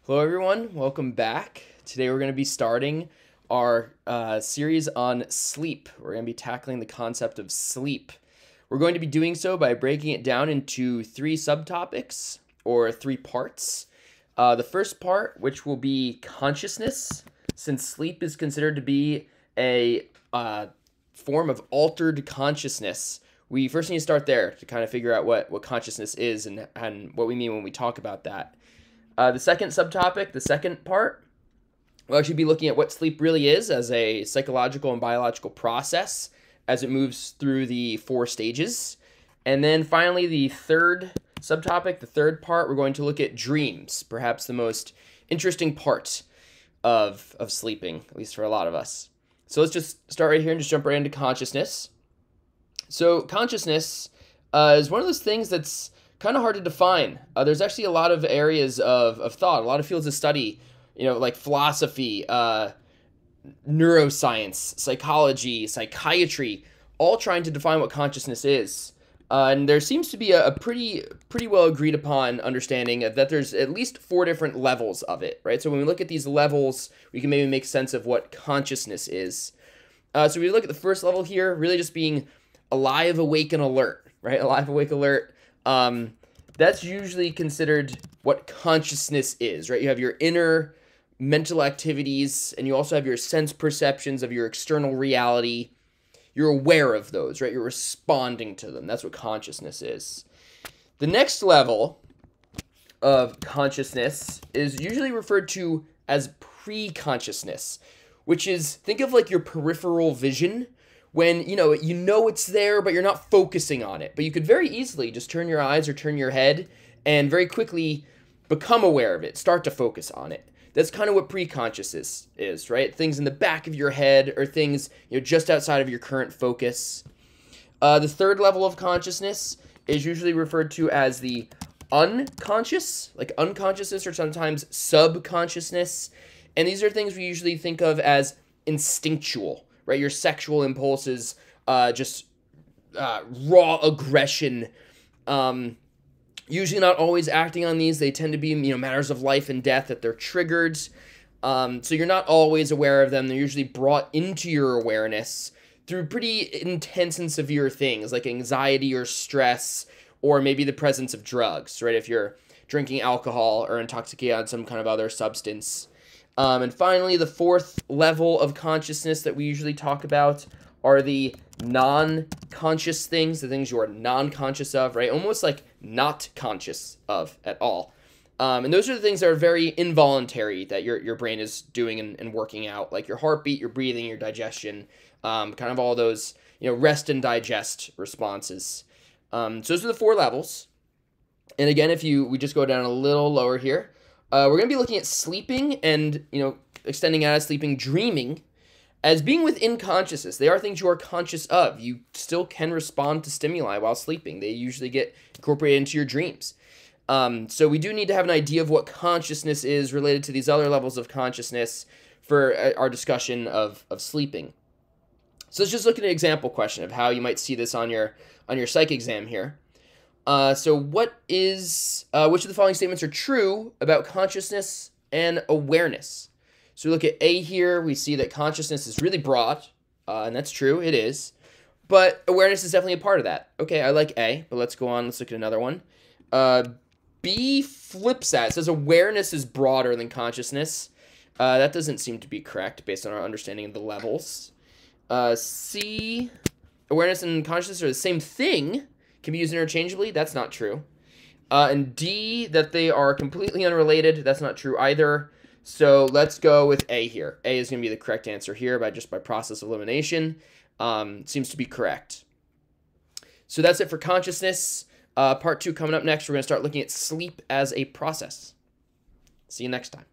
Hello everyone, welcome back. Today we're going to be starting our series on sleep. We're going to be tackling the concept of sleep. We're going to be doing so by breaking it down into three subtopics or three parts. The first part, which will be consciousness, since sleep is considered to be a form of altered consciousness. We first need to start there to kind of figure out what consciousness is and what we mean when we talk about that. The second subtopic, the second part, we'll actually be looking at what sleep really is as a psychological and biological process as it moves through the four stages. And then finally, the third subtopic, the third part, we're going to look at dreams, perhaps the most interesting part of sleeping, at least for a lot of us. So let's just start right here and just jump right into consciousness. So consciousness is one of those things that's kind of hard to define. There's actually a lot of areas of thought, a lot of fields of study, like philosophy, neuroscience, psychology, psychiatry, all trying to define what consciousness is. And there seems to be a pretty well agreed upon understanding that there's at least four different levels of it, right? So when we look at these levels, we can maybe make sense of what consciousness is. So we look at the first level here, really just being alive, awake, and alert, right? Alive, awake, alert. That's usually considered what consciousness is, right? You have your inner mental activities, and you also have your sense perceptions of your external reality. You're aware of those, right? You're responding to them. That's what consciousness is. The next level of consciousness is usually referred to as pre-consciousness, which is, think of like your peripheral vision, when, you know it's there, but you're not focusing on it. But you could very easily just turn your eyes or turn your head and very quickly become aware of it, start to focus on it. That's kind of what pre-consciousness is, right? Things in the back of your head or things, just outside of your current focus. The third level of consciousness is usually referred to as the unconscious, like unconsciousness or sometimes subconsciousness. And these are things we usually think of as instinctual, right? Your sexual impulses, just raw aggression. Usually not always acting on these. They tend to be, matters of life and death that they're triggered. So you're not always aware of them. They're usually brought into your awareness through pretty intense and severe things like anxiety or stress, or maybe the presence of drugs, right? If you're drinking alcohol or intoxicated on some kind of other substance. And finally, the fourth level of consciousness that we usually talk about are the non-conscious things, the things you are non-conscious of, right? Almost like not conscious of at all. And those are the things that are very involuntary that your brain is doing and working out, like your heartbeat, your breathing, your digestion, kind of all those, rest and digest responses. So those are the four levels. And again, we just go down a little lower here, we're going to be looking at sleeping and, extending out of sleeping, dreaming, as being within consciousness. They are things you are conscious of. You still can respond to stimuli while sleeping. They usually get incorporated into your dreams. So we do need to have an idea of what consciousness is related to these other levels of consciousness for our discussion of sleeping. So let's just look at an example question of how you might see this on your psych exam here. So which of the following statements are true about consciousness and awareness? So we look at A here, we see that consciousness is really broad, and that's true, it is. But awareness is definitely a part of that. Okay, I like A, but let's go on, let's look at another one. B flips that, it says awareness is broader than consciousness. That doesn't seem to be correct based on our understanding of the levels. C, awareness and consciousness are the same thing, can be used interchangeably. That's not true. And D, that they are completely unrelated. That's not true either. So let's go with A here. A is going to be the correct answer here by process of elimination. Seems to be correct. So that's it for consciousness. Part 2 coming up next. We're going to start looking at sleep as a process. See you next time.